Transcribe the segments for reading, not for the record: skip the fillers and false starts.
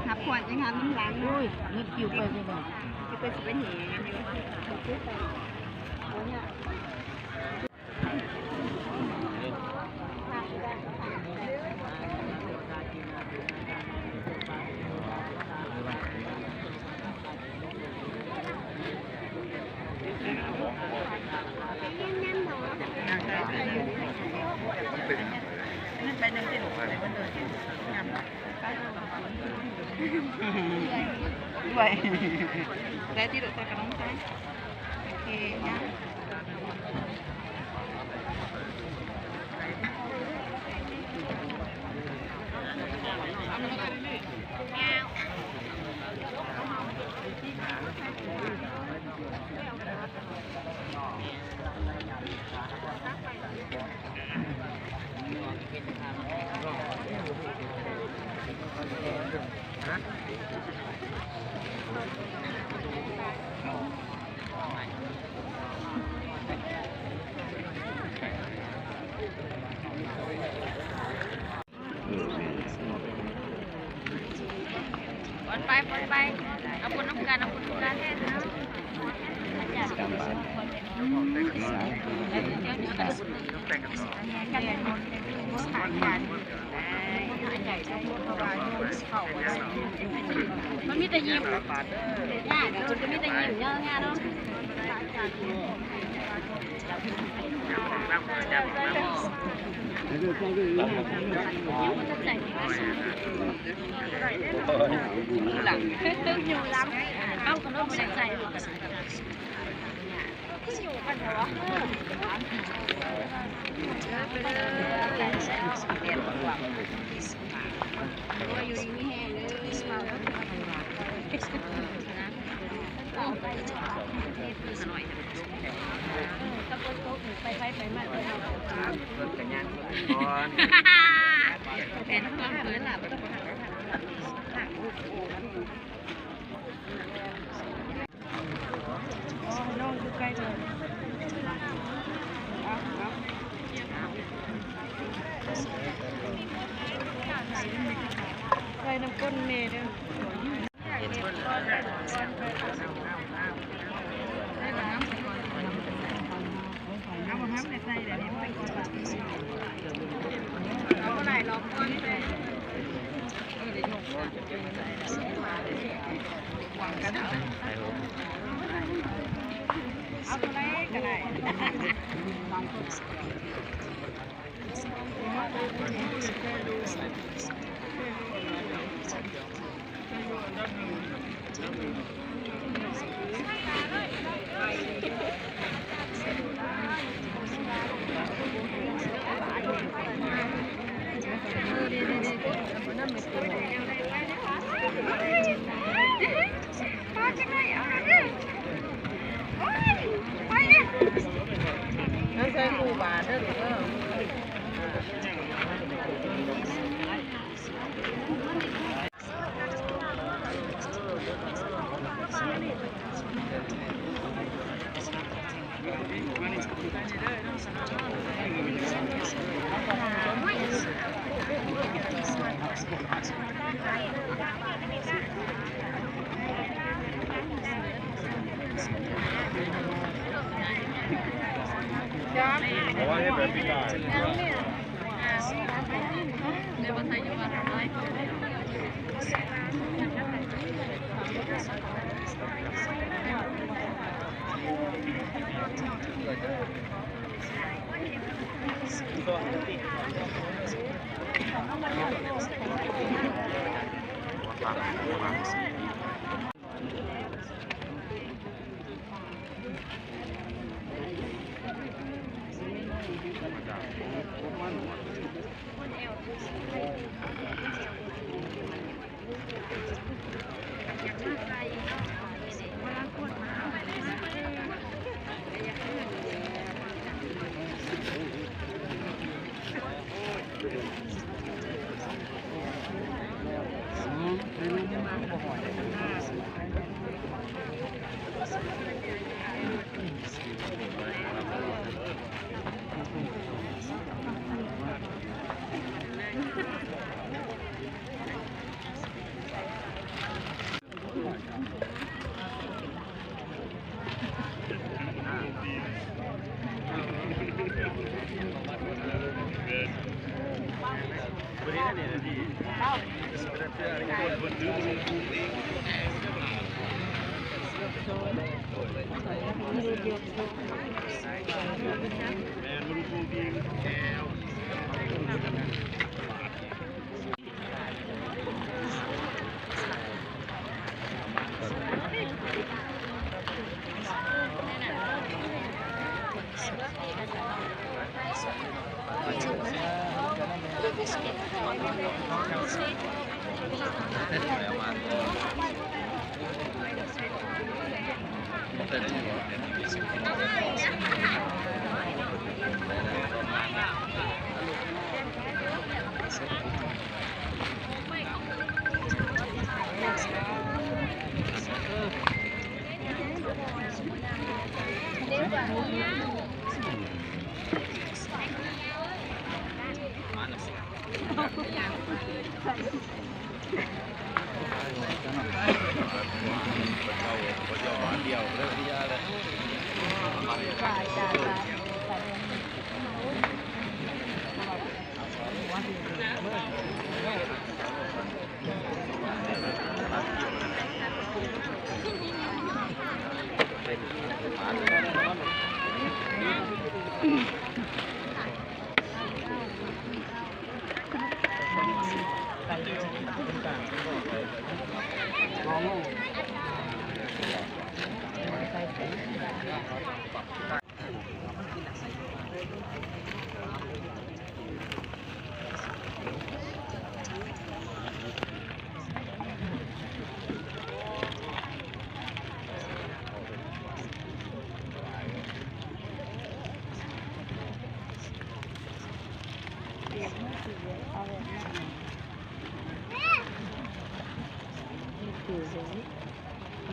หับขวดยังหับน้ำหลังด้วยนี่คิวไปไม่ได้คิวไปสิเป็นเหงกันอยู่คิวไปโอ้เนี่ยไปหนึ่งที่หนูไปมันเดินงามด้วยได้ที่ดูใส่กระน้องใช่โอเคเนี่ยไปเอาคนน้ำกันเอาคนน้ำกันแน่นะมันมีแต่ยิ้มยากจุดก็มีแต่ยิ้มเยอะแยะเนาะหลังตึ้งอยู่ล้ำเอ้าก็ต้องไม่ได้ใส่หรอกอยู่กันเหรออยู่ดีไม่แห้งเลยตะโกนโต๊ะไปมาเลยเปิดกันยันก่อนแผนความเปิดหลับน้องอยู่ใกล้เลยใส่น้ำก้นเมย์ด้วยเอาไหนลองก้อนเลยหวังกันเอาตัวไหนกันไหนใส่คู่บาทเด้อเด้อเพราะว่าให้แบบปีกายในวันไทยอยู่วันไร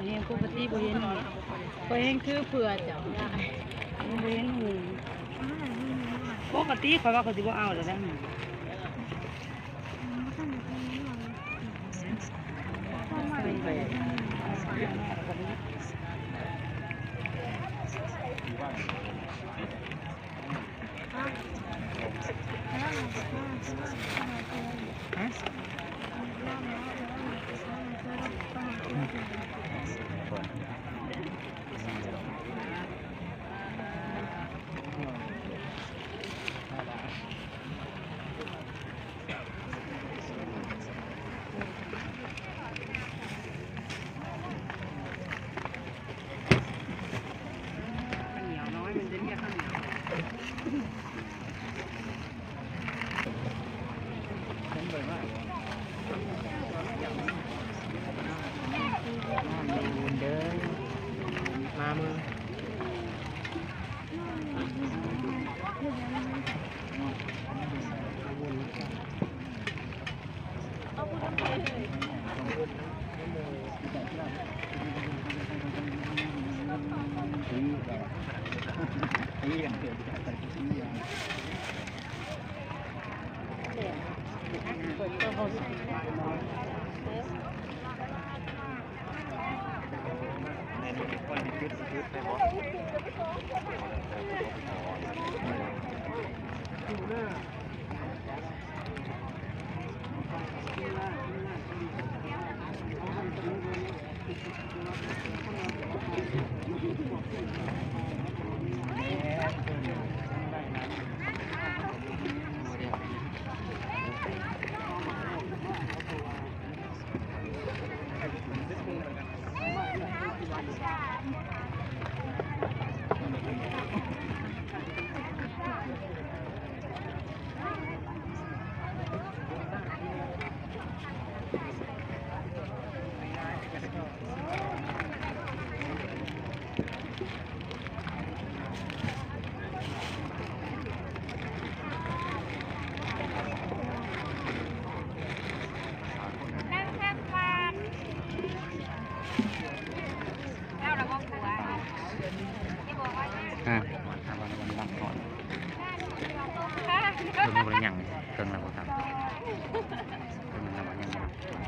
เห็นปกติบ่เห็นบ่เห็นคือเผื่อเจ้าได้บ่เห็นหูปกติข่อยว่าเขาสิบ่เอาแล้วนะ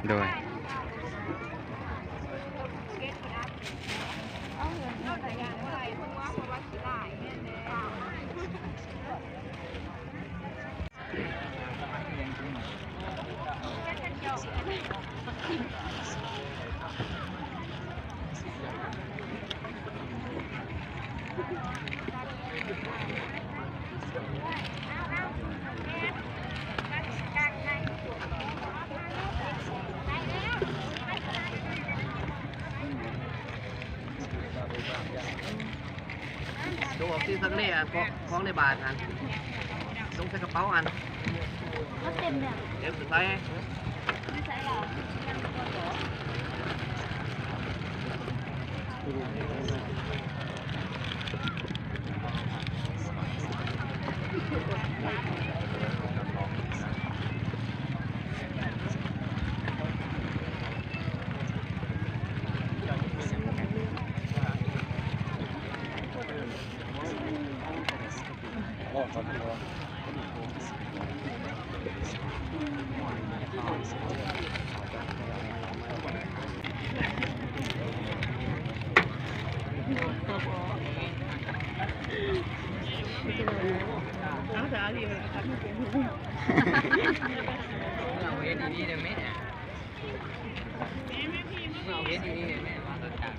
โดย เล่ของในบาทอันลงใส่กระเป๋าอันก็เต็มเลยเต็มสุดท้ายไม่ใช่หรอเอาแต่อะไรมันก็ทำให้เป็นเอาเฮ็ดดีๆนะแม่เอาเฮ็ดดีๆแม่มาตัดการ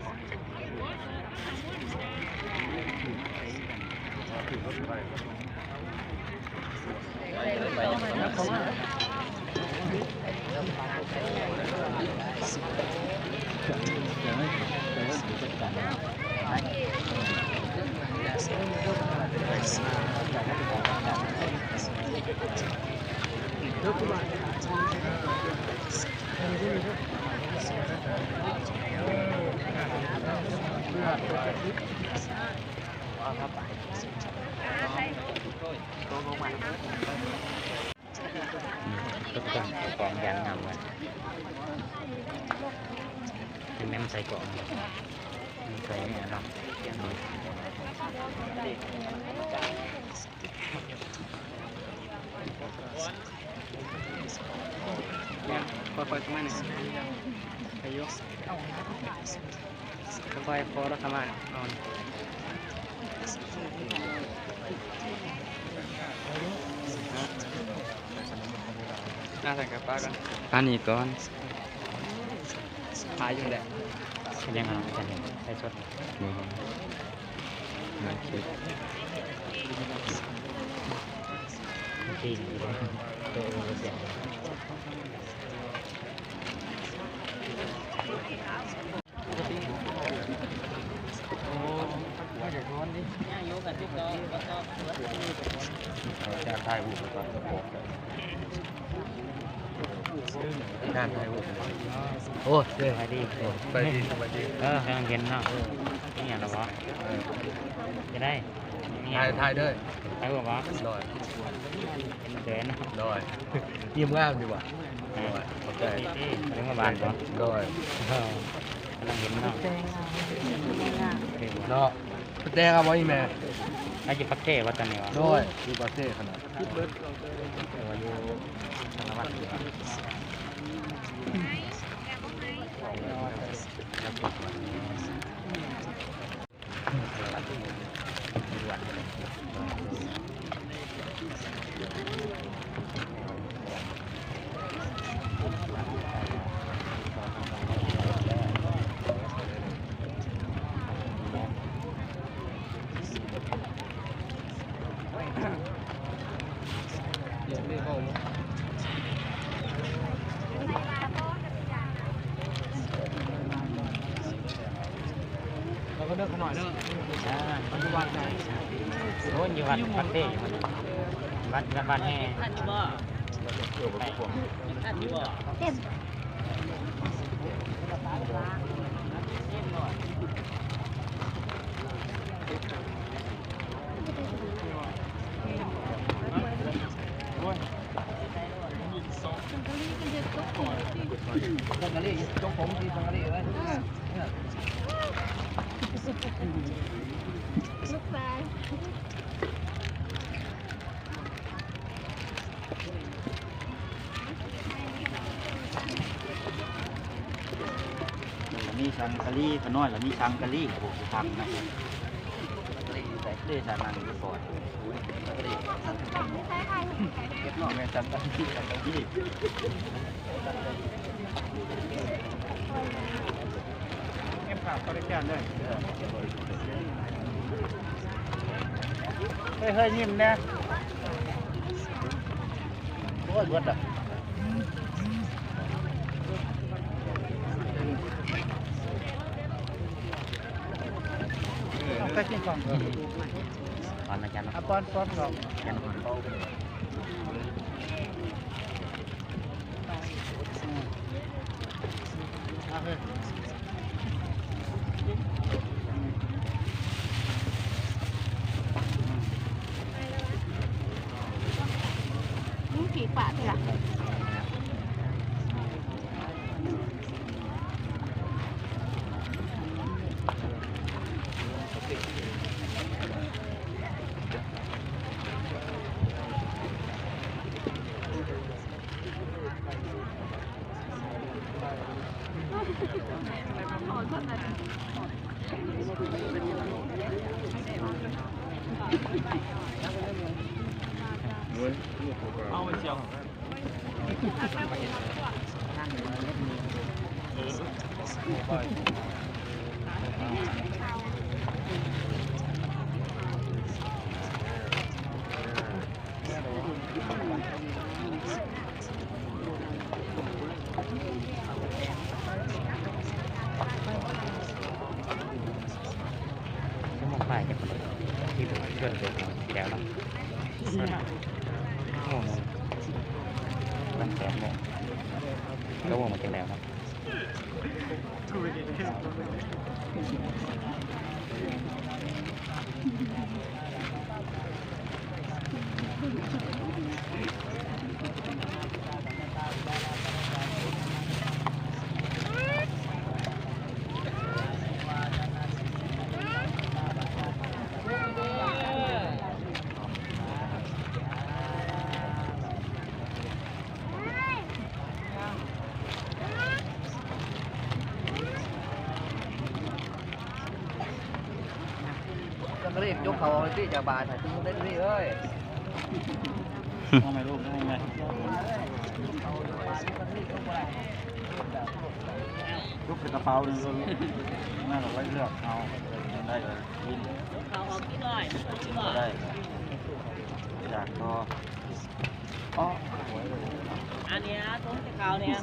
ก็ต้องกองยางงามกันเป็นแม่ใส่กล่องใส่เนี่ยเนาะค่อยๆเข้ามาหน่อยอายุค่อยๆพอแล้วเข้ามาเอาน่าใส่กับป้ากันอันนี้ก่อนขายอยู่แหละยังไงกันใส่สดนี่มาคิดจริงตัวเสียงการถ่ายรูปก่อนการถ่ายรูปโอ้เด้อไปดีไปดีให้มันเห็นเนาะนี่อย่างละวะจะได้ถ่ายเด้อถ่ายรูปวะลอยเป็นเดินลอยยิ้มงามดีว่ะลอยโอเคเรื่องบ้านเนาะลอยกำลังเห็นเนาะเนาะแจ้งเอาไว้แม่อาจจะปักเก้วัดกันเนี่ยวะด้วยดูปักเก้ขนาดอยู่ธนวัฒน์เราก็เดินขน่อยเด้อปัจจุบันใจโอ้ยอยู่วัดปักเต้อยู่วัดแห่เต็มสังกะรีจงผมที่สังกะรีเลยลูกปลามีชังกะรีขน้อยแล้วมีชังกะรีกับผมทำนะได้สานังอยู่ก่อนเก็บหน่อยแม่ชังกะรีเก็บผักก็ได้แก่เลยเฮ้ยยิ้มนะโอ้ยวัดอ่ะไปกินก่อน ตอนอาจารย์ ป้อนก่อน อาจารย์ นี่ผีปากเลยล่ะ เอาไปเชียว ชั่วโมงไปจะที่เกินเกินแล้วนะชั่วโมงตั้งแต่โมงก็วงมาจากแล้วนะก็เรียกยกเขาที่จากบาทถ่ายทุ่งเล่นนี่เอ้ย ทำไมลูกทำไมลูกเป็นกระเป๋าหนึ่งน่าจะไว้เลือกเอาได้เลยกิน เขาเอากี่ร้อย ก็ได้อยากก็อ๋อ อันเนี้ยต้นขาวเนี่ย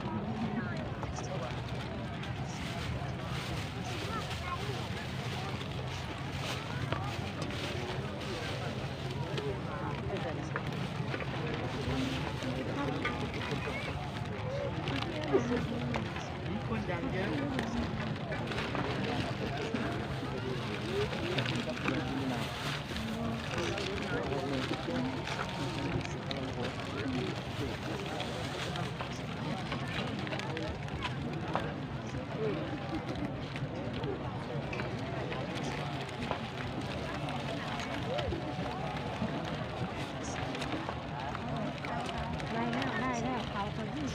ได้แล้วเขาคนที่